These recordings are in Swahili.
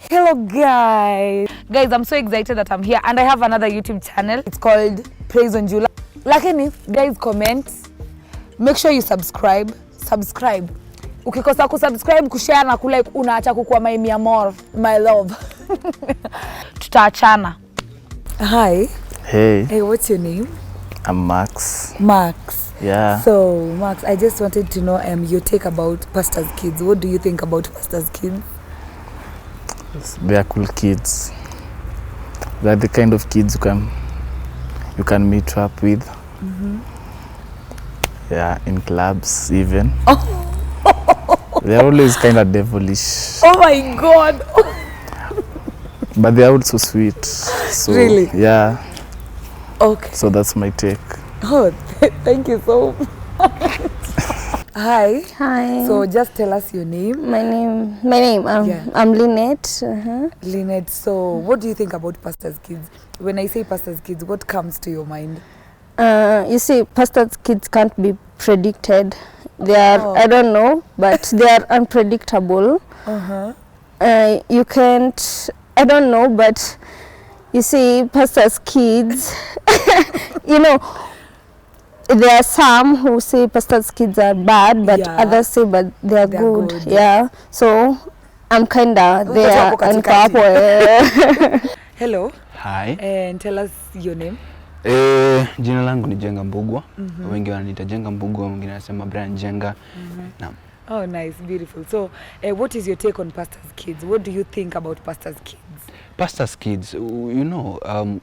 Hello guys, I'm so excited that I'm here and I have another YouTube channel. It's called Praise on Jula. Lakini guys, comment, make sure you subscribe. Ukikosa kusubscribe, kushare na kulike, unaacha kukuwa my amor, my love. Tutaachana. Hi. Hey, what's your name? I'm Max. Max. Yeah. So Max, I just wanted to know your take about pastors' kids. What do you think about pastors' kids? They are cool kids. They are the kind of kids you can meet up with. Yeah, in clubs even. They're always kind of devilish. Oh my God. But they are also sweet. So, really? Yeah. Okay. So that's my take. Oh, thank you so much. Hi. Hi. So just tell us your name. My name. I'm Lynette. Lynette. So what do you think about pastors' kids? When I say pastors' kids, what comes to your mind? You see, pastors' kids can't be predicted. They are, I don't know, but they are unpredictable. You can't, I don't know, but you see, pastors' kids, you know, there are some who say pastors' kids are bad, but others say but they're good. Yeah. So I'm kinda there and Hello. Hi. And tell us your name. Jina langu ni Jenga Mbugwa. Wengi wananiita Jenga Mbugwa, wengine wanasema Brian Jenga. Naam. Oh, nice, beautiful. So, what is your take on pastors' kids? What do you think about pastors' kids? Pastors' kids, you know,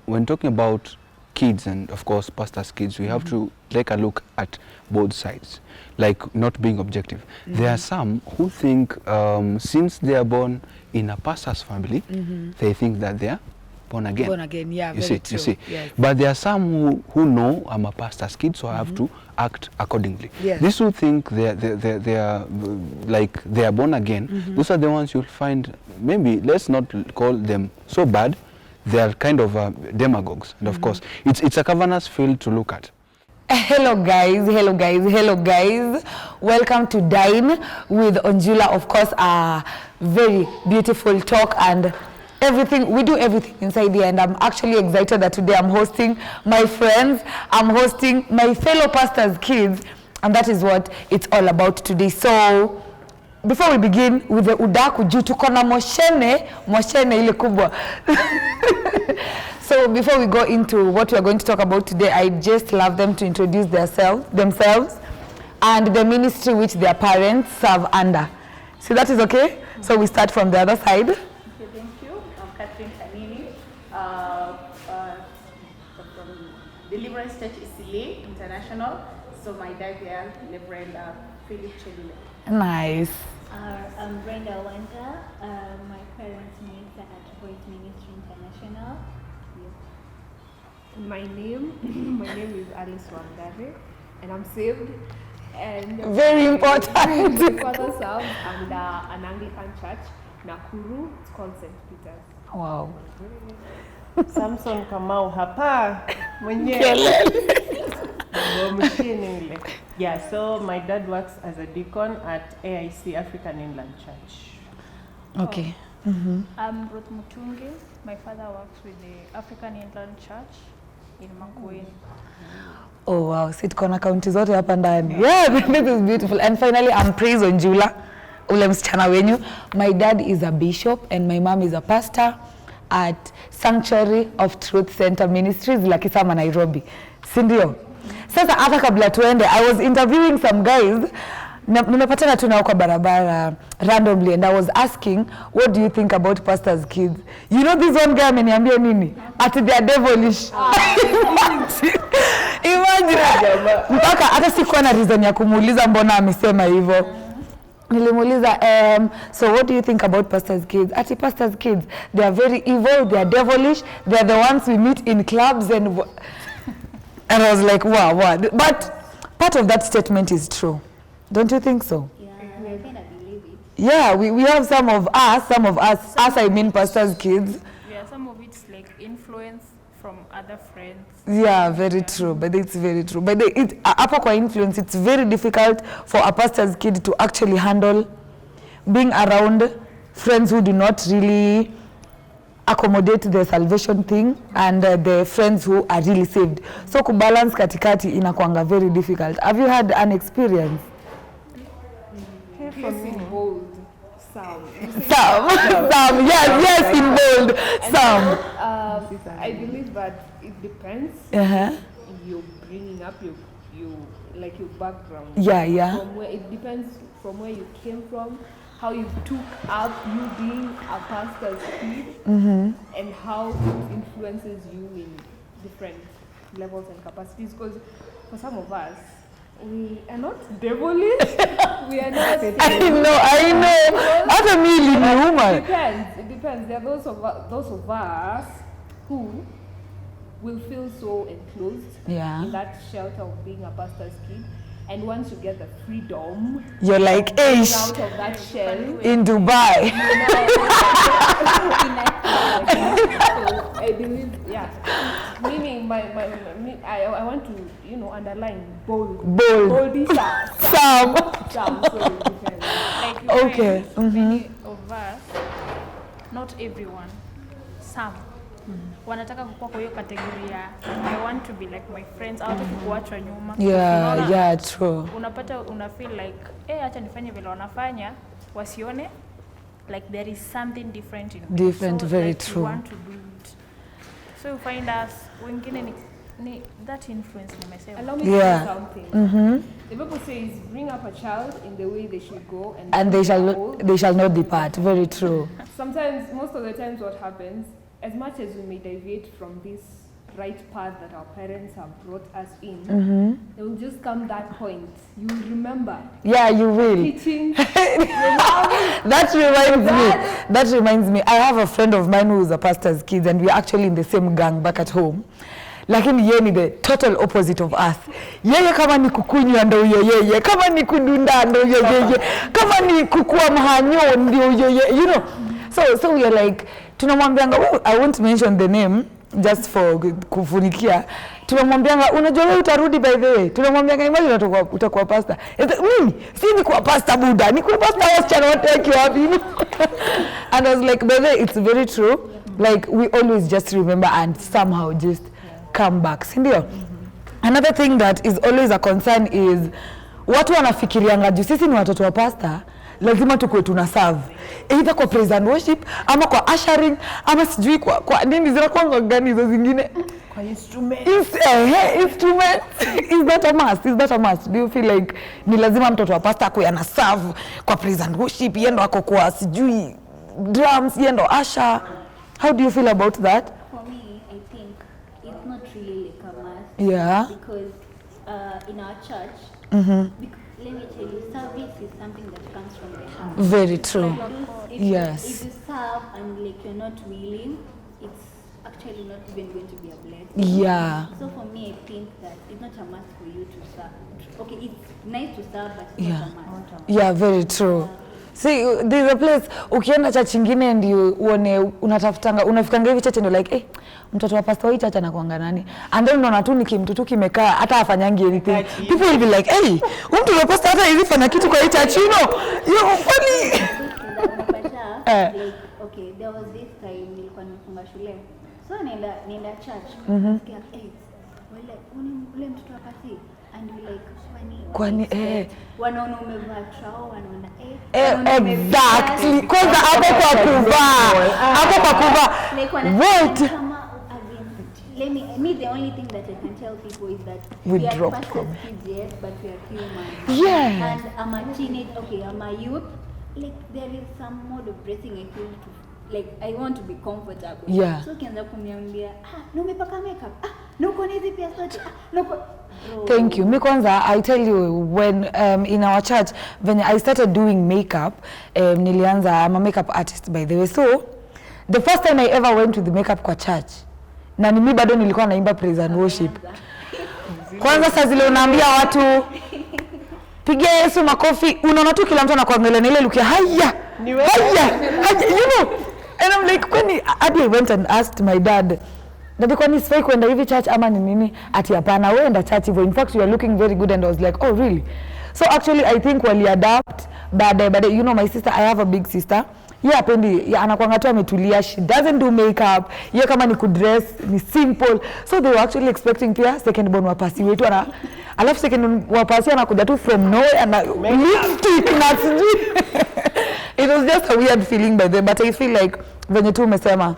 when talking about kids and of course pastors' kids, we have to take a look at both sides, like not being objective. There are some who think since they are born in a pastor's family, they think that they are born again. Born again, yeah, you very see, true. You see. Yes. But there are some who know I'm a pastor's kid, so I have to act accordingly. Yes. These who think they are like they are born again, those are the ones you'll find, maybe let's not call them so bad, they are kind of demagogues. And of course, it's a cavernous field to look at. Hello guys. Welcome to Dine with Onjula. Of course, a very beautiful talk and everything. We do everything inside here, and I'm actually excited that today I'm hosting my friends. I'm hosting my fellow pastors' kids, and that is what it's all about today. So before we begin with the udaku juu tuko na moshene ile kubwa. So before we go into what we are going to talk about today, I just love them to introduce themselves and the ministry which their parents serve under. So that is okay? So we start from the other side. Okay, thank you. I'm Catherine Kanini from Deliverance Church Isile International. So my dad there, Reverend Philip Chelile. Nice. I'm Brenda Wanda. My parents minister at Voice Ministry International. My name is Alice Wangare, and I'm saved. And Very important. My father serves under an Anglican church, Nakuru. It's called St. Peter's. Wow. Samson Kamau hapa Yeah, so my dad works as a deacon at AIC African Inland Church. Okay. I'm Ruth Mutungi. My father works with the African Inland Church in Makueni. Oh wow, sit kona county zote hapa ndani. Yeah, this is beautiful. And finally, I'm Praise on Jula, ule msichana wenyu. My dad is a bishop and my mom is a pastor at Sanctuary of Truth Center Ministries, Lakisama, Nairobi. Sindio? Sasa hata kabla tuende, I was interviewing some guys. Nimepatana tu nao kwa barabara randomly, and I was asking, what do you think about pastors' kids? You know this one guy ameniambia nini? Ati they are devilish. Imagine. Mpaka hata sikuwa na reason ya kumuuliza mbona amesema hivyo. Nilimuuliza, so what do you think about pastors' kids? Ati pastors' kids, they are very evil, they are devilish, they are the ones we meet in clubs and I was like, wow. But part of that statement is true. Don't you think so? Yeah, I kind of believe it. Yeah, we have some of us, I mean pastors' kids. Yeah, some of it's like influence from other friends. Yeah, very true. But it's very true. But hapo kwa influence, it's very difficult for a pastor's kid to actually handle being around friends who do not really accommodate the salvation thing and the friends who are really saved. So kubalance katikati inakuanga very difficult. Have you had an experience? Yes, in bold. Some, yes, in bold, some. I believe that it depends. You're bringing up your like your background. Yeah. From where it depends from where you came from, how you took up you being a pastor's kid, and how it influences you in different levels and capacities. Because for some of us, we are not devilish. We are not. I know. Hata mimi niuma. It depends. There are those of us who will feel so enclosed in that shelter of being a pastor's kid. And once you get the freedom, you're like, out of that shell in Dubai. So I believe, meaning I want to, underline bold. Some. So it depends. Like Okay. Many of us, not everyone, some. Wanataka kukua kwa hiyo kategoria. I want to be like my friends, au kuachwa nyuma. Yeah, true. Unapata una feel like acha nifanye vile wanafanya wasione like there is something different in me. Different, so, very like, true. You want to do it. So you find us wengine ni that influence nimesema. Allow me to say something. The Bible says bring up a child in the way they should go and they shall not depart. Very true. Sometimes, most of the times what happens, as much as we may deviate from this right path that our parents have brought us in, there will just come that point. You will remember. Yeah, you will. Teaching. That reminds me. I have a friend of mine who is a pastor's kid, and we are actually in the same gang back at home. Lakini yeye ni the total opposite of us. Yeye kama ni kukunywa ndio yeye, kama ni kudunda ndio yeye, kama ni kukua mahanyo ndio yeye, you know. So we are like, tunamwambianga, I won't mention the name just for kufunikia. Tunamwambianga, unajua wewe utarudi by the way. Tunamwambianga, imagine utakuwa pastor. Mimi si ni kuwa pastor Buddha, ni kuwa pastor wasichana wote wakiwa wapi. And I was like, by the way, it's very true. Like we always just remember and somehow just come back. Sindio? Another thing that is always a concern is watu wanafikirianga juu sisi ni watoto wa pastor, lazima tukue tuna serve either kwa praise and worship ama kwa ushering ama sijui kwa nini zinakuwa gani hizo zingine kwa instrument. Instrument. Is that a must? Do you feel like ni lazima mtoto wa pastor akue ana serve kwa praise and worship, yendo ako kwa sijui drums, yendo usher? How do you feel about that? For me, I think it's not really like a must. Yeah. Because in our church, let me tell you, service is something that comes from the heart. Very true. If Yes. you serve and like you're not willing, it's actually not even going to be a blessing. Yeah. So for me, I think that it's not a must for you to serve. Okay, it's nice to serve, but it's Yeah. not a must. Yeah, very true. See, there's a place ukienda church nyingine ndio uone unafikanga hivi church ndio like mtoto wa pastor hii church anakuanga nani, and then unaona tu nikimtutu kimekaa hata afanyangi anything. People will be like, hey, mtu wa pastor hata hivi fanya kitu kwa hii church, you know, you're funny. Like, okay, there was this time nilikuwa nimefunga shule, so nienda church, nasikia ule mtoto wa pastor and we like Kwani wanaona umevaa trao, wanaona exactly. Kwanza hapo kwa kuvaa. What? Me, the only thing that I can tell people is that we are dropped pastors' kids, yes, but we are human. Yeah. And I'm a teenage, okay, I'm a youth. Like there is some mode of dressing I feel like I want to be comfortable. Yeah. So kianza kuniambia, no umepaka makeup. No uko na hizi pia sote. No uko. Thank you. Me kwanza, I tell you, when in our church, when I started doing makeup, nilianza, I'm a makeup artist by the way. So, the first time I ever went to the makeup kwa church, na mimi bado nilikuwa naimba praise and worship. Kwanza saa zile unaambia watu, pigia Yesu makofi, unaona tu kila mtu anakuangalia na ile look ya haya, you know. And I'm like, when I went and asked my dad, Daddy, kwani sifai kwenda hivi church ama ni nini? Ati hapana, wewe enda church hivyo. In fact, you are looking very good. And I was like, oh really? So actually, I think wali adapt. But you know, my sister, I have a big sister. Yeye apendi, anakuanga tu ametulia, she doesn't do makeup. Yeye kama ni kudress ni simple. So they were actually expecting pia second born wapasi wetu alafu second wapasi anakuja tu from nowhere and lipstick na sijui. It was just a weird feeling by them, but I feel like venye tu umesema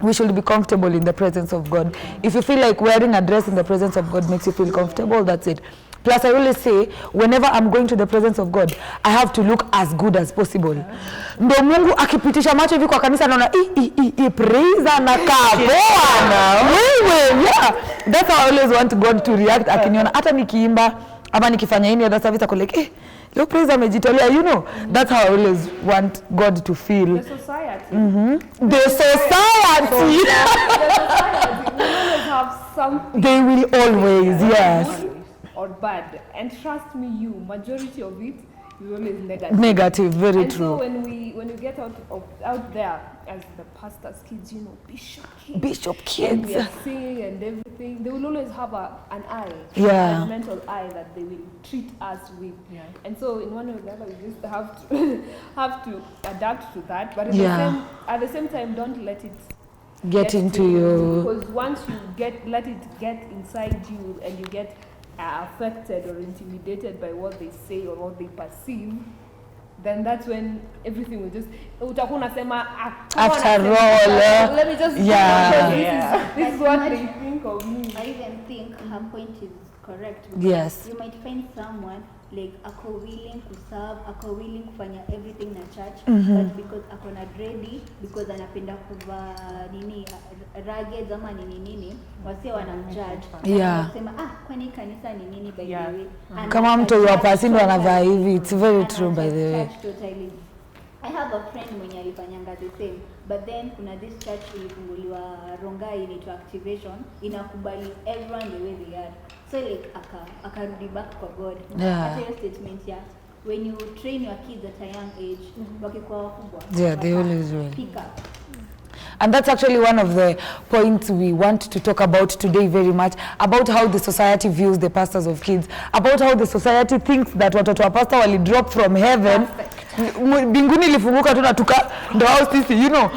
we should be comfortable in the presence of God. If you feel like wearing a dress in the presence of God makes you feel comfortable, that's it. Plus, I always say, whenever I'm going to the presence of God, I have to look as good as possible. Ndo Mungu akipitisha macho hivi kwa kanisa naona praise anakaa poa na wewe. Yeah, that's how I always want God to react. Akiniona hata nikiimba ama nikifanya any other service ako like look, praise amejitolea, you know. That's how I always want God to feel. The society. The society. Will always have something. They will always, yes. Good or bad, and trust me, majority of it is always negative. Negative, very and true. So when we get out there as the pastor's kids, you know, bishop kids, and we are singing and everything, they will always have an eye, a mental eye that they will treat us with. Yeah. And so in one way or the other, we just have to adapt to that. But at the same time, don't let it get into you. Because once you let it get inside you and you get affected or intimidated by what they say or what they perceive, then that's when everything will just utakuwa unasema after all let me just this is what they think of me. I even think her point is correct. Yes. You might find someone like ako willing to serve, ako willing kufanya everything na church, but because ako na dready, because anapenda kuvaa nini ragged ama nini wase wanamjudge. Wanasema kwani kanisa ni nini by the way? Kama mtu wa pasi ndo anavaa hivi. It's very true by the way. Totally. I have a friend mwenye alifanyanga the same, but then kuna this church ilifunguliwa Rongai inaitwa Activation, inakubali everyone the way they are. So like akarudi back kwa God. Hata hiyo statement when you train your kids at a young age, wakikuwa wakubwa, they always will. Pick up. And that's actually one of the points we want to talk about today very much, about how the society views the pastors of kids, about how the society thinks that watoto wa pastor wali drop from heaven. Binguni ilifunguka tu na ndo house sisi, you know.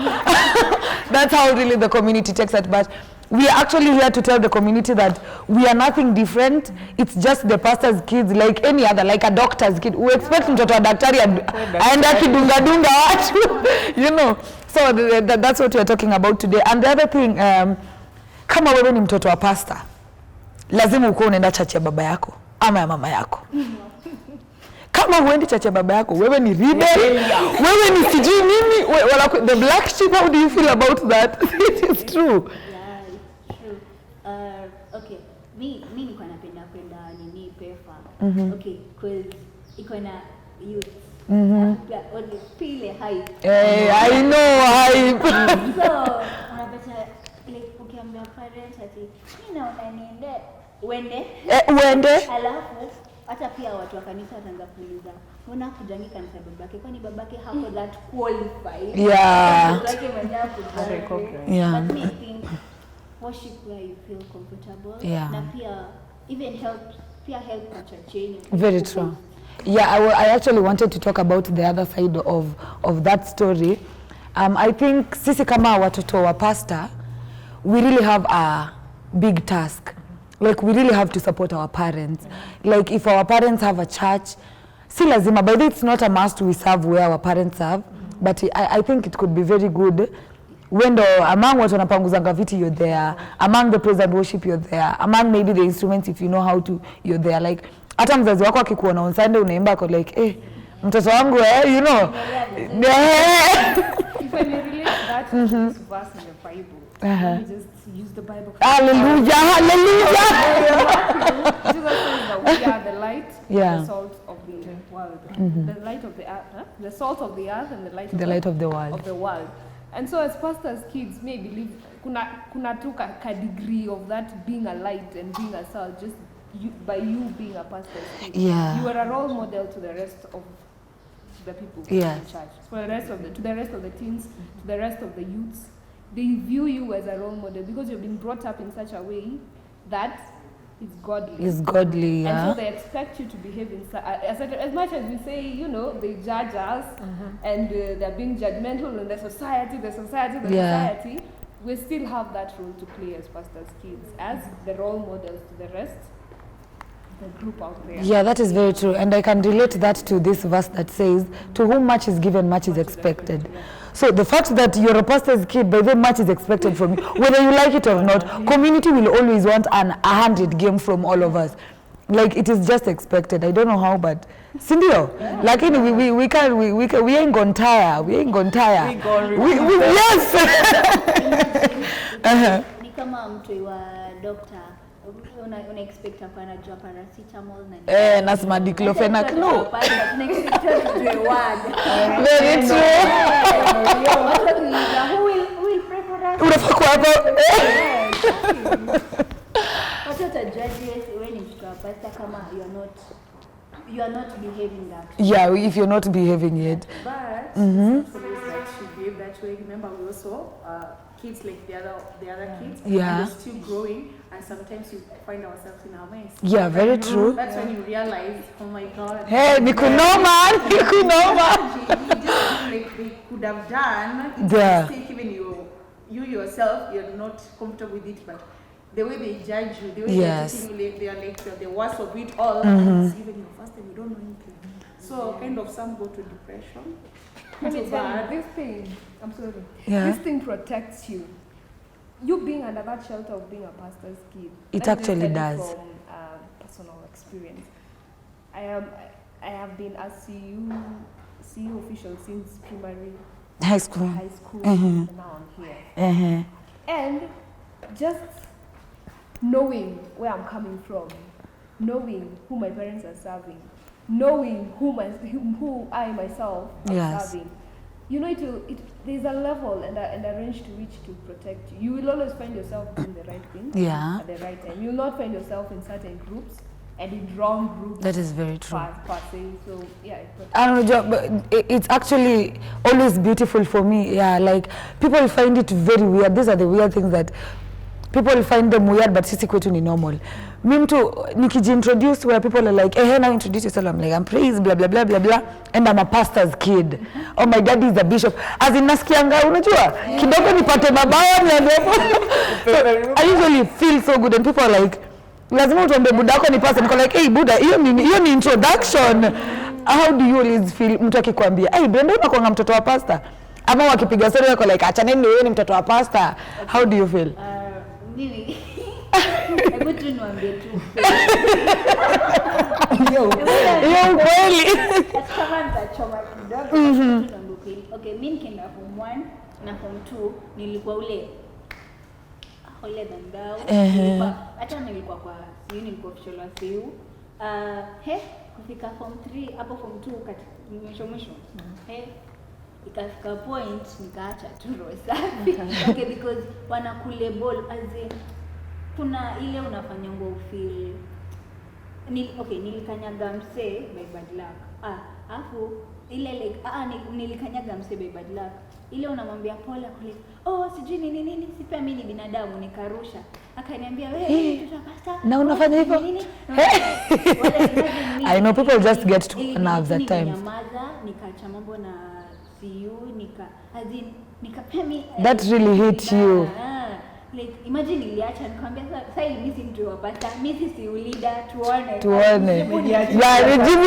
That's how really the community takes it. But we are actually here to tell the community that we are nothing different. It's just the pastor's kids like any other, like a doctor's kid. We expect mtoto wa daktari aenda kidunga watu, you know. So that's what we are talking about today. And the other thing, kama wewe ni mtoto wa pastor, lazima uko unaenda church ya baba yako ama ya mama yako. Kama huendi church ya baba yako, wewe ni rebel, wewe ni sijui nini, the black sheep, how do you feel about that? It is true. Yeah, it's true. Okay, mi niko napenda kwenda nini pefa. Okay, cause iko na youth. Only feel hype. I know hype. So, unapata like ukiambia parents ati mimi naona niende uende alafu hata pia watu wa kanisa wataanza kuuliza mbona kujangi kanisa babake, kwani babake hako that qualified. Babake mwenyewe kujua. But me think worship where you feel comfortable. Na pia even help kwa church. Very true. Yeah, I actually wanted to talk about the other side of that story. I think sisi kama watoto wa pastor, we really have a big task. Like we really have to support our parents. Like if our parents have a church, si lazima, by the way, it's not a must we serve where our parents serve, but I think it could be very good when among watu wanapanguzanga viti you're there, among the praise and worship you're there, among maybe the instruments if you know how to you're there. Like hata mzazi wako akikuona on Sunday unaimba kwa like mtoto wangu you know. If I may relate that to this verse in the Bible, let me just use the Bible. Hallelujah, hallelujah. Jesus says that we are the light, the salt of the world, the light of the earth, the salt of the earth, and the light of the world. And so as pastors' kids may believe kuna tu ka degree of that being a light and being a salt just by you being a pastor's kid. You are a role model to the rest of the people in the church. For the rest of to the rest of the teens, to the rest of the youths, they view you as a role model because you've been brought up in such a way that is godly. Is godly, yeah. And so they expect you to behave in as much as we say, you know, they judge us and they're being judgmental in the society, we still have that role to play as pastors' kids, as the role models to the rest, the group out there. Yeah, that is very true. And I can relate that to this verse that says, to whom much is given, much is expected. So the fact that you're a pastor's kid, by the much is expected from you, whether you like it or not, community will always want a 100 game from all of us. Like, it is just expected. I don't know how, but sindio, like we ain't gonna tire. We ain't gonna tire. Yes. Ni kama mtu wa doctor una expect hapa anajua paracetamol na na diclofenac no. Very true. Who will pray for us? Unafaa kwa hapo. Watu watajudge when you are pastor kama you are not behaving that way. Yeah, if you're not behaving yet. But some schools that should behave that way. Remember, we also kids like the other kids. Yeah. And we're still growing, and sometimes you find ourselves in our mess. Yeah, very true. That's when you realize, oh my God. Hey, nikunoma. You just like they could have done. It's Yeah. a mistake, even you yourself, you're not comfortable with it, but the way they judge you, the way Yes. they're treating you, they are like you're the worst of it all. And it's even your first time, you don't know anything. So kind of some go to depression. Let me Too tell bad. you, this thing, I'm sorry, Yeah. this thing protects you. You being under that shelter of being a pastor's kid. It Let me just actually tell you does. From personal experience, I have been a CU official since primary, High school. high school, and now I'm here. And just knowing where I'm coming from, knowing who my parents are serving, knowing who I myself am Yes. serving, you know, there's a level and a range to which to protect you. You will always find yourself doing the right thing Yeah. at the right time. You'll not find yourself in certain groups and in wrong groups. That is very true. Per se. So yeah, it protects. I don't know, but it's actually always beautiful for me. Yeah, like people find it very weird. These are the weird things that people find them weird, but sisi kwetu ni normal. Me mtu nikijiintroduce where people are like, hey, now introduce yourself. I'm like, I'm praise, blah blah blah blah blah, and I'm a pastor's kid. Oh, my daddy is a bishop. As in nasikianga, unajua kidogo nipate mabawa niende hapo. So I usually feel so good, and people are like, lazima utuambie buda yako ni pastor. Niko like, hey buda, hiyo ni introduction. How do you always feel mtu akikwambia, hey Brenda, unakuanga mtoto wa pastor? Ama wakipiga story wako like, acha nini wewe ni mtoto wa pastor? How do you feel? Mimi hebu tu niwaambie tu Hiyo kweli. kama nitachoma kidogo. Okay, mimi nikienda form 1 na form 2 nilikuwa ule than thou. Hata nilikuwa kwa CU, nilikuwa official wa CU. Kufika form 3 hapo form 2 mwisho. Ikafika point nikaacha tu roho safi. Okay, because wanakulabel as in kuna ile unafanya ngo feel nilikanyaga mse by bad luck. Alafu ile like nilikanyaga mse by bad luck. Ile unamwambia pole kule, oh sijui nini, si pia mimi ni binadamu, nikarusha. Akaniambia wewe mtoto pastor na unafanya hivyo. I know people just get to nerves at times. Nikanyamaza, nikaacha mambo na CU, nikapemi That really hit you. Like imagine niliacha nikamwambia sasa mimi si mtu wa pastor, mimi si leader, tuone. Ya nijibu.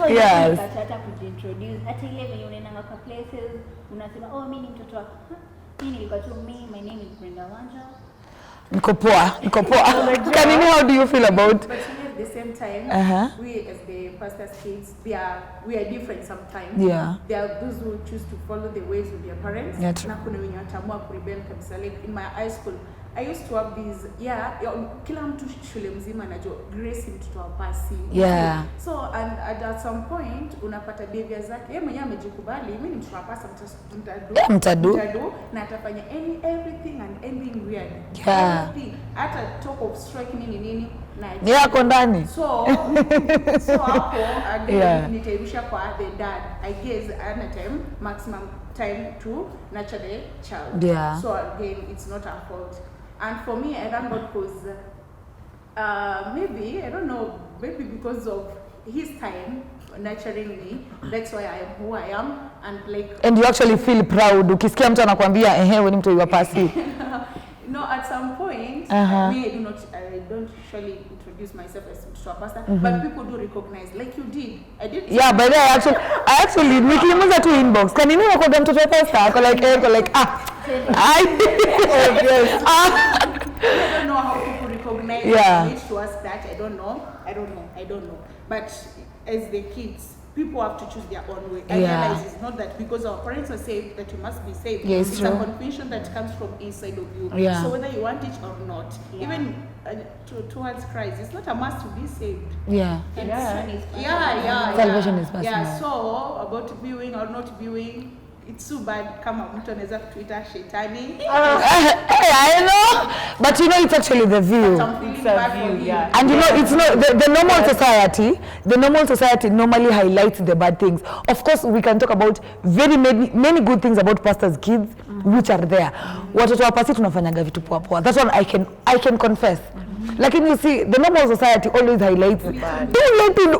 Yes. Hata kujintroduce, hata ile venye unaenda kwa places unasema oh mimi ni mtoto wa mimi nilikuwa tu my name is Brenda Wanja. Niko poa. Kanini, how do you feel about? But at the same time, we as the pastor's kids, we are different sometimes. Yeah. There are those who choose to follow the ways of their parents. Yeah, true. Na kuna wenye watamua kurebel kabisa. Like in my high school, I used to have these, kila mtu shule mzima anajua Grace mtoto wa pasi. Yeah. So and at some point unapata behavior zake, yeye mwenyewe amejikubali, mimi ni mtoto wa pasi, mtadu na atafanya everything and anything weird. Yeah. Hata talk of strike nini na yako ndani. So hapo nitairusha kwa the dad. I guess at time maximum time to nurture the child. Yeah. So again, it's not our fault. And for me, I thank God because maybe, I don't know, maybe because of his time nurturing me, that's why I am who I am. And you actually feel proud ukisikia mtu anakuambia wewe ni mtu wa pasi. No, at some point, me, I don't usually introduce myself as to a pastor, but people do recognize, like you did. I did. Yeah, but I actually nikimuza tu inbox. Can you know kwa mtoto wa pastor? I don't know how people recognize it to us that I don't know. But as the kids, people have to choose their own way. I realize it's not that because our parents are saved that you must be saved. Yes, it's true. a conviction that comes from inside of you. Yeah. So whether you want it or not, even towards Christ, it's not a must to be saved. Yeah. Salvation is personal. Yeah. So about viewing or not viewing, it's too bad. Kama mtu anaweza kutuita shetani. I know, but you know it's actually the view. It's a view, yeah. And you know it's not the normal society. The normal society normally highlights the bad things. Of course, we can talk about very many good things about pastors' kids, which are there. Watoto wa pasi tunafanyaga vitu poa poa. That's one I can confess. Lakini you see, the normal society always highlights. Don't let him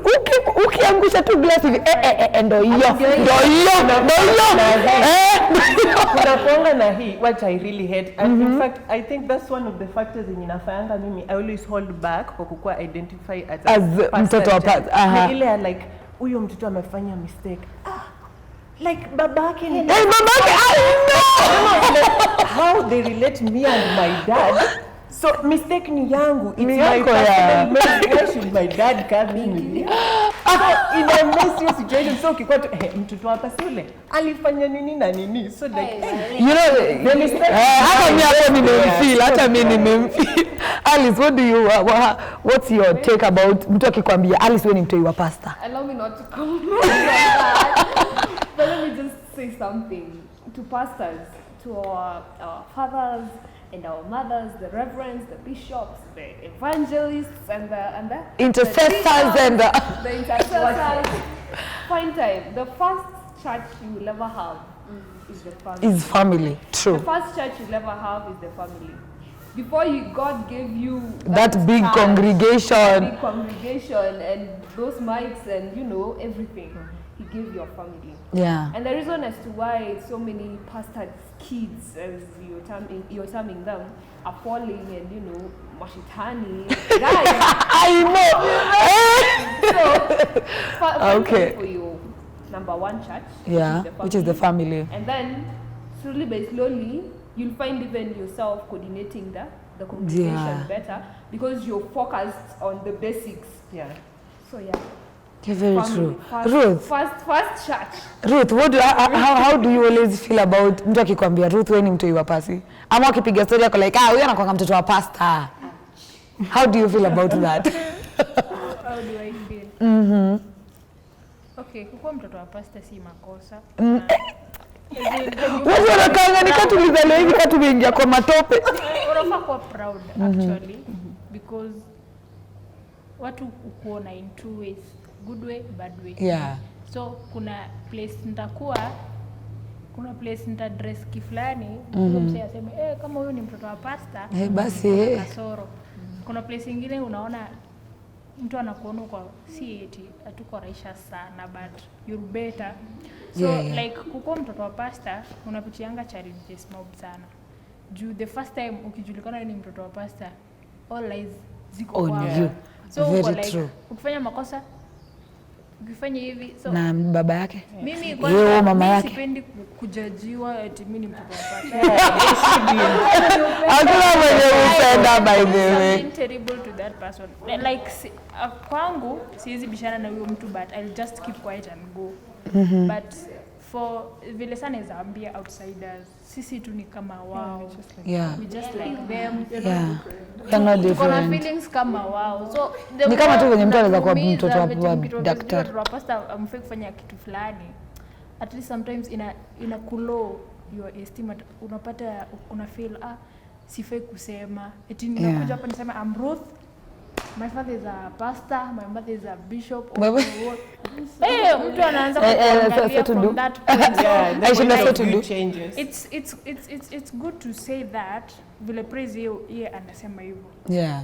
ukiangusha tu glass hivi ndo hiyo. Kuna kuanga na hii what I really hate. And in fact, I think that's one of the factors in inafayanga mimi I always hold back kwa kukua identify as mtoto wa pastor. Ile like huyo mtoto amefanya mistake. Like babake ni babake I know how they relate me and my dad. So mistake ni yangu. It's my personal mistake. Why should my dad come in with me? So in a messy situation, so ukikuwa mtoto hapa si ule alifanya nini na nini. So like you know the mistake. Hata mimi hapo nimemfeel. Hata mimi nimemfeel. Alice, what's your take about mtu akikwambia Alice wewe ni mtu wa pastor? Allow me not to comment on that. But let me just say something to pastors, to our fathers and our mothers, the reverends, the bishops, the evangelists, and the intercessors and the intercessors. Find time. The first church you will ever have is the family. Is family. True. The first church you'll ever have is the family. Before God gave you that big church, congregation, big congregation, and those mics and everything, He gave your family. Yeah. And the reason as to why so many pastors' kids, as you're terming them, are falling and mashitani guys. I know. So, okay. For you, number one church. Yeah, which is the family. And then slowly by slowly, you'll find even yourself coordinating the congregation better because you're focused on the basics. Yeah. So yeah. You're very true. Ruth. First church. Ruth, how do you always feel about mtu akikwambia Ruth wewe ni mtu wa pasi? Ama akipiga story yako like huyu anakuwa mtoto wa pastor. How do you feel about that? How do I feel? Okay, kukuwa mtoto wa pastor si makosa. Wewe unakaanga nikatulizaliwa hivi katumeingia kwa matope. Unafaa kuwa proud actually because watu ukuona in two ways, good way, bad way. Yeah. So kuna place nitadress kiflani, mse aseme kama huyu ni mtoto wa pastor, basi kasoro. Kuna place nyingine unaona mtu anakuona kwa si eti hatuko raisha sana but you're better. So like kukuwa mtoto wa pastor unapitianga challenges mob sana. The first time ukijulikana ni mtoto wa pastor, all eyes ziko on you. So very like, true. Ukifanya makosa ukifanya hivi so na baba yake mimi kwanza mama yake sipendi kujajiwa eti mimi ni mtoto wa pastor. Hakuna mwenye upenda by the way. Something terrible to that person. Like kwangu siwezi bishana na huyo mtu but I'll just keep quiet and go. But for vile sana zaambia outsiders sisi tu ni kama wao. We just like them. You're not different. Kuna feelings kama wao. So ni kama tu venye mtu anaweza kuwa mtoto wa daktari. Mtoto wa pastor amfai kufanya kitu fulani. At least sometimes ina kulow your esteem. Unapata una feel sifai kusema. Eti ninakuja hapa nisema I'm Ruth. my father is a pastor, my mother is a bishop. My mother- Hey, mtu anaanza kuangalia so to do. from that point. Yeah, the I should way have of to view do. changes. It's good to say that vile praise yeye anasema hivyo. Yeah.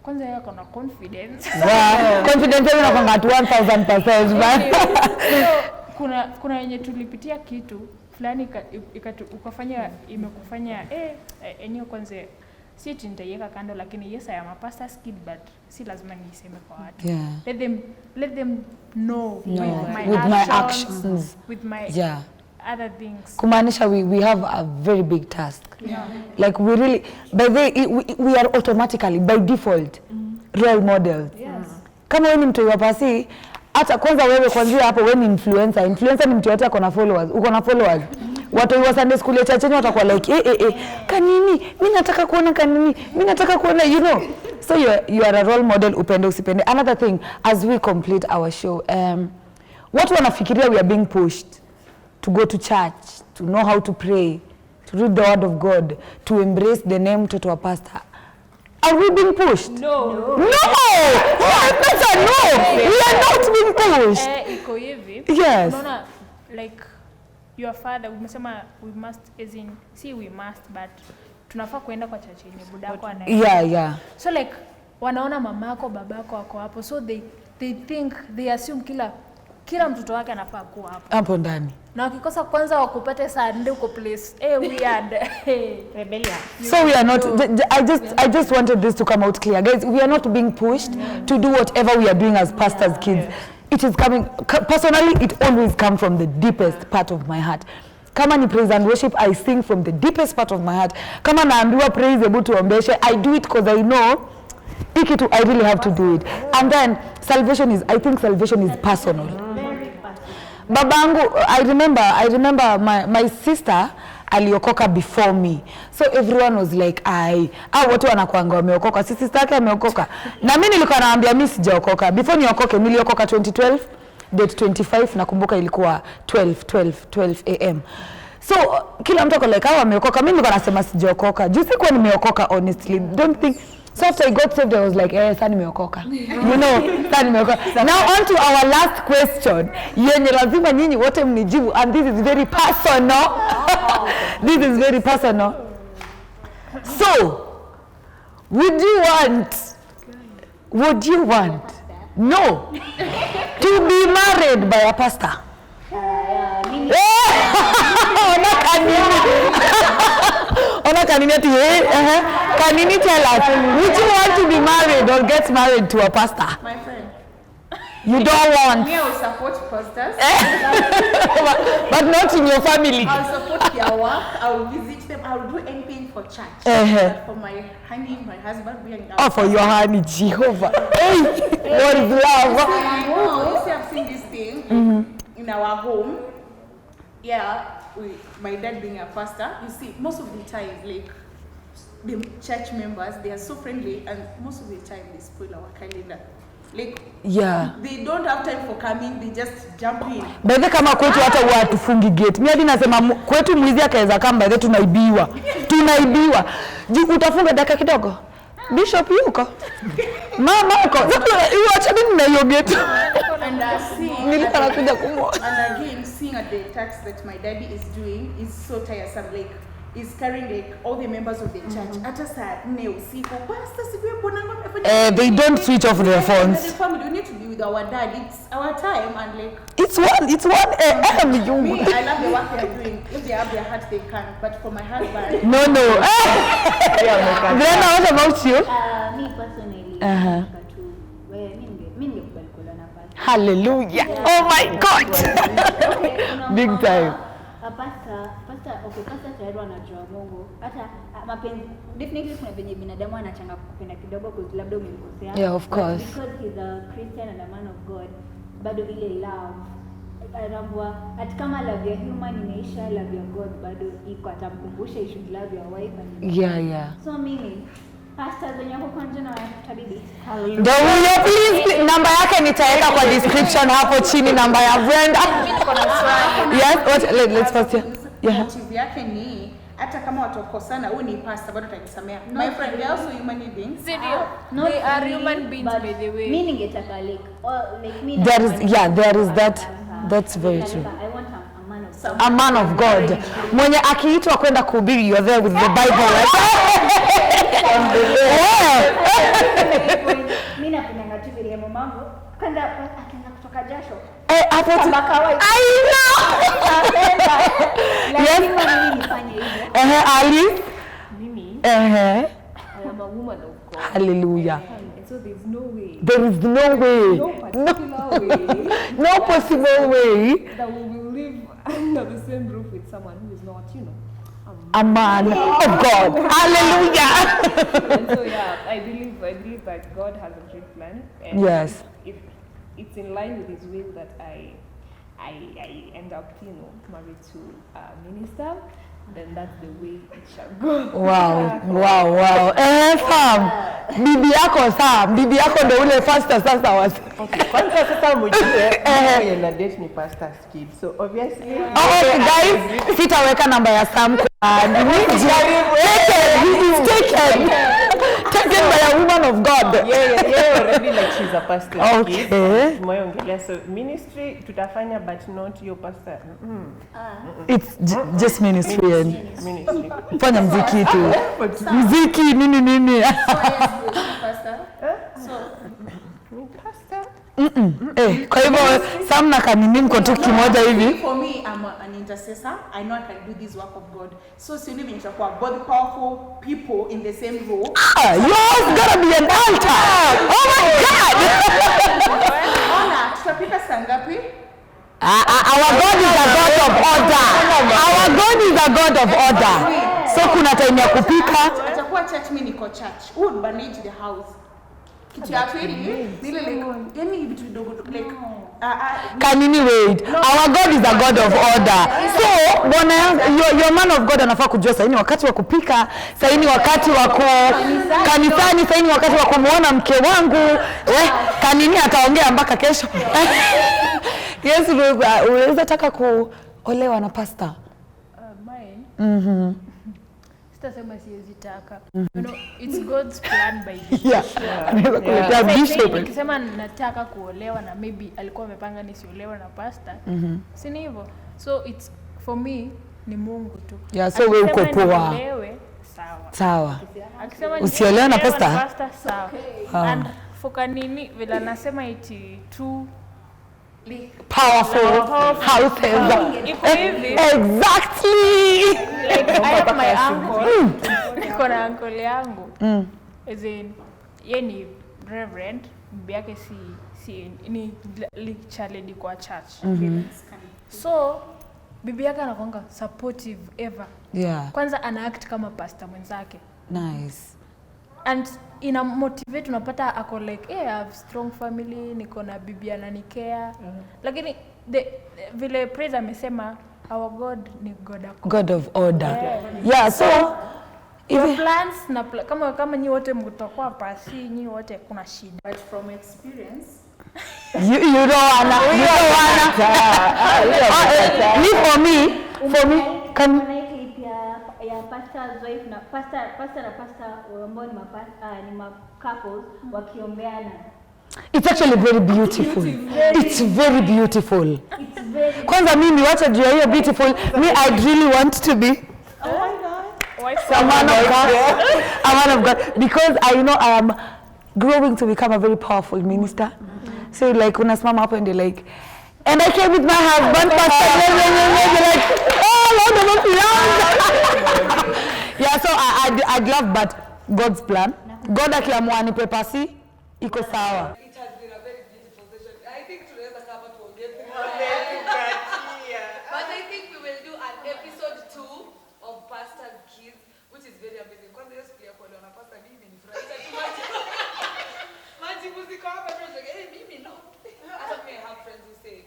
Kwanza yeye akona confidence. Wow. Confidence level unakwanga at 1000%. Kuna yenye tulipitia kitu fulani ukafanya imekufanya eneo kwanza si nitaiweka kando, lakini yes I am a pastor's kid, but si lazima niiseme kwa watu. Yeah. Let them know with my actions, with my other things. Kumaanisha we have a very big task. Yeah. Like we really, by the way, we are automatically by default role models. Yes. Kama wewe ni mtu wa pasi, hata kwanza wewe kwanza hapo wewe ni influencer. Influencer ni mtu yote akona followers. Uko na followers. Watu wa Sunday school ya church watakuwa like kanini mimi nataka kuona kanini mimi nataka kuona, you know. So you are a role model, upende usipende. Another thing, as we complete our show, watu wanafikiria we are being pushed to go to church, to know how to pray, to read the word of God, to embrace the name mtoto wa pastor. Are we being pushed? No. No! That's a no! We are not being pushed. Iko hivi. Yes. Unaona, like your father, umesema we must, as in, see we must, but tunafaa kuenda kwa church yenye budako anaenda. Yeah. So like, wanaona mamako, babako wako hapo, so they think, they assume kila mtoto wake anafaa kuwa hapo. Hapo ndani. Na wakikosa kwanza wakupate saa ndio uko place. Weird. Rebellion. So we are not, I just wanted this to come out clear. Guys, we are not being pushed to do whatever we are doing as pastors' kids. It is coming, personally, it always comes from the deepest part of my heart. Kama ni praise and worship, I sing from the deepest part of my heart. Kama naambiwa praise ebu tuombeshe, I do it because I know I really have to do it. And then salvation is, I think salvation is personal. Babangu, I remember my sister aliokoka before me. So everyone was like, watu wanakuanga wameokoka. Si sister yake ameokoka. Na mimi nilikuwa naambia mimi sijaokoka. Before niokoke niliokoka 2012, date 25, nakumbuka ilikuwa 12 am. So kila mtu ako like ameokoka. Mimi nilikuwa nasema sijaokoka. Juu sikuwa nimeokoka honestly. Don't think. So after I got saved, I was like, sasa nimeokoka. You know, sasa nimeokoka. Now on to our last question. Yenye lazima nyinyi wote mnijibu, and this is very personal. This is very personal. So, would you want no to be married by a pastor? Ona kanini ati kanini tell us, would you want to be married or get married to a pastor? My friend. You don't want. Me, I will support pastors. But not in your family. I will support their work. I will visit them. I will do anything for church. But for my honey, my husband, we are for your honey, Jehovah. Hey, what is love? You see, I've seen this thing in our home. Yeah, my dad being a pastor, you see, most of the time, like, the church members, they are so friendly, and most of the time, they spoil our calendar. Like, they don't have time for coming, they just jump in. By the kama kwetu hata huwa tufungi gate. Mimi hadi nasema kwetu mwizi akaweza kama by the tunaibiwa. Utafunga dakika kidogo. Bishop yuko. Mama yuko. Acha nini na hiyo gate. And nilikuwa nakuja kumwona. And again, seeing at the tax that my daddy is doing is so tiresome. Like, he's carrying like all the members of the church. Hata saa 4 usiku, pastor sijui mbona ngomefanya. They don't switch off their phones. The family, we need to be with our dad. It's our time, and like it's 1 a.m. Me, I love the work they are doing. If they have their heart, they can. But for my husband, no. Brenda, what about you? Me personally, hallelujah. Oh my God. Big time. Pastor tayari anajua Mungu. Hata mapenzi definitely kuna venye binadamu anachanga kupenda kidogo kwa labda umemkosea. Yeah, of course. Because he's a Christian and a man of God, bado ile love anambwa hata kama love ya human imeisha, love ya God bado iko, atamkumbusha you should love your wife and yeah. So meaning pastor zenye kwa nje na tabibi. Ndio huyo, please namba yake nitaweka kwa description hapo chini, namba ya Brenda. Yes, let's first hear. motive yake ni hata kama watakosana, huyu ni pastor bado atanisamea. My friend, they are also human beings. They are human beings by the way. Mimi ningetaka like there is that. That's very true. I want a man of A man of God. Mwenye akiitwa kwenda kuhubiri, you're there with the Bible. Mimi napenda tu vile mamangu kwenda akaenda kutoka jasho. Hapo tu. I know. Lazima mimi nifanye hivyo. Ali. Mimi, I am a woman of God. Hallelujah. And so there's no way. There is no way. No particular way. No possible way. That we will live under the same roof with someone who is not, you know, A man of God. Hallelujah. And so yeah, I believe that God has a great plan. And Yes. if it's in line with His will that I end up, you know, married to a minister, then that's the way it shall go. Wow. Sam. Bibi yako ndo ule pastor sasa wasi. Okay, kwanza sasa mjue mwenye na date ni pastor's kid. So obviously Guys, sitaweka namba ya Sam kwa taken by a woman of God. Yeah, already like she's a pastor's Okay. kid. Tumeongelea so ministry tutafanya but not your pastor. It's just ministry and Ministry. fanya mziki tu. Mziki nini. Pastor. Pastor. Kwa hivyo Sam na kanini mko tu kimoja hivi. For me, I'm an intercessor. I know I can do this work of God. So si univi nitakuwa both powerful people in the same role. Yours gotta be an altar. Oh my God. Ona, tutapika saa ngapi? Our God is a God of order. Our God is a God of order. So kuna time ya kupika. Atakuwa church, mimi niko church. Who would manage the house? Kitu ya pili, nile like, yani vitu vidogo like, Kanini wait. Our God is a God of order. So, bwana yangu, your man of God anafaa kujua sasa ni wakati wa kupika, sasa ni wakati wa kanisani, sasa ni wakati wa kumuona mke wangu. Kanini ataongea mpaka kesho. Yes, unaweza taka kuolewa na pastor. Mine. Sitasema siwezi taka. You know, it's God's plan by the way. Anaweza kuletea bishop. Nikisema nataka kuolewa na maybe alikuwa amepanga nisiolewe na pastor. Si ni hivyo. So it's for me ni Mungu tu. Yeah, so wewe uko poa. Sawa. Akisema usiolewe na pastor? Sawa. And for kanini vile anasema iti true powerful houses. Exactly. Like I have my uncle. Niko na uncle yangu. As in, yeye ni reverend, bibi yake si ni lecturer kwa church. So bibi yake anakuanga supportive ever. Yeah. Kwanza ana act kama pastor mwenzake. Nice. And ina motivate, unapata ako like I have strong family, niko na bibi ananikea. Lakini vile praise amesema our God ni God of order. Yeah, so your plans na kama nyi wote mtakuwa pasi, nyi wote kuna shida. But from experience you don't wanna. For me can ya pastor's wife na pastor ambao ni couples wakiombeana. It's actually very beautiful. It's very beautiful. Kwanza mimi wacha juu ya hiyo beautiful, me I'd really want to be a man of God because I know I am growing to become a very powerful minister. So like unasimama hapo and like, and I came with my husband pastor like, oh Lord of the yeah, so I'd love, but God's plan. God akiamua nipe pasi iko sawa. It has been a very beautiful session. I think tunaweza kama tuongee. But I think we will do an episode 2 of Pastor's Kids, which is very amazing. Kwanza hiyo siku ya kuolewa na pastor mimi nifurahisha tu majibu ziko hapa tu nje. Mimi no. Hata mimi I have friends who say,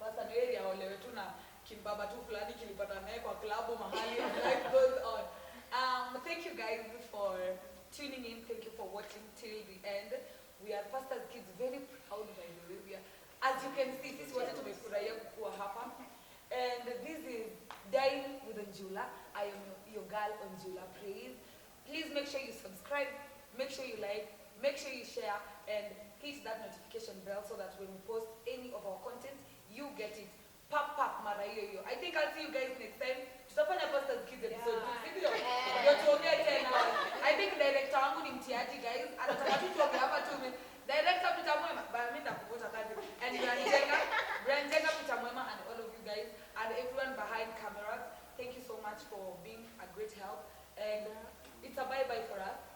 pastor ni area olewe tu na kimbaba tu fulani kilipata naye kwa klabu mahali and life goes on. Thank you guys for tuning in. Thank you for watching till the end. We are Pastor's Kids, very proud by the way. We are, as you can see, this is what tumefurahia kuwa hapa. And this is Dine with Njula. Onjula. I am your girl Onjula Praise. Please make sure you subscribe, make sure you like, make sure you share, and hit that notification bell so that when we post any of our content, you get it. Pap mara hiyo. I think I'll see you guys next time. Tutafanya Pastors Kids episode 2. Ndio. Ndio tuongee tena. I think director wangu ni mtiaji guys. Anataka tu tuongee hapa tu. Director Peter Mwema, but mimi nitakuvuta kazi. And Brian Jenga, Peter Mwema, and all of you guys and everyone behind cameras. Thank you so much for being a great help. And it's a bye-bye for us.